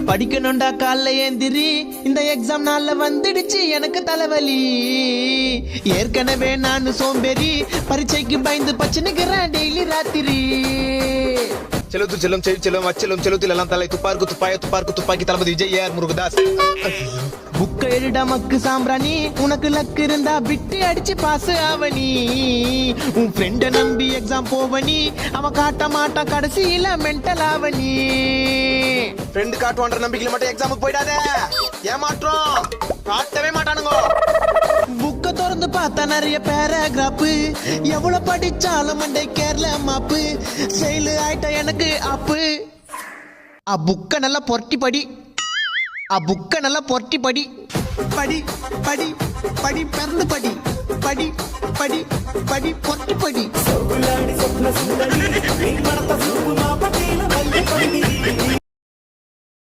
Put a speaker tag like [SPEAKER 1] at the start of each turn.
[SPEAKER 1] படிக்கணும்டா காலைல ஏந்திரி, இந்த எக்ஸாம் நாள்ல வந்துடுச்சு எனக்கு தலைவலி. ஏற்கனவே நான் சோம்பேறி, பரீட்சைக்கு பயந்து பச்சனுக்கிறேன் டெய்லி ராத்திரி.
[SPEAKER 2] செலுத்து செல்லும் செல்லும் அச்செல்லும் செலுத்தில் எல்லாம் தலை துப்பாருக்கு துப்பாக்கி தளபதி விஜய் ஆர் முருகதாஸ்.
[SPEAKER 1] புக்க எழுடா மக்கு சாம்பிராணி, உனக்கு லக்கு இருந்தா விட்டு அடிச்சு பாஸ் ஆவணி. உன் ஃப்ரெண்ட நம்பி எக்ஸாம் போவனி, அவன் காட்ட மாட்டான் கடைசியில மென்டல் ஆவணி.
[SPEAKER 2] ஃப்ரெண்ட் காட்டுவான்ற நம்பிக்கையில மட்டும் எக்ஸாமுக்கு போயிடாத, ஏமாற்றம் காட்டவே மாட்டானுங்க.
[SPEAKER 1] புக்க திறந்து பார்த்தா நிறைய பேராகிராஃப், எவ்வளவு படிச்சாலும் மண்டை கேரள மாப்பு. செயலு ஆயிட்ட எனக்கு அப்பு. புக்க நல்லா பொரட்டி படி, புக்க நல்லா பொரட்டி படி. படி படி படி பிறந்து படி, படி படி படி பொரட்டி படி.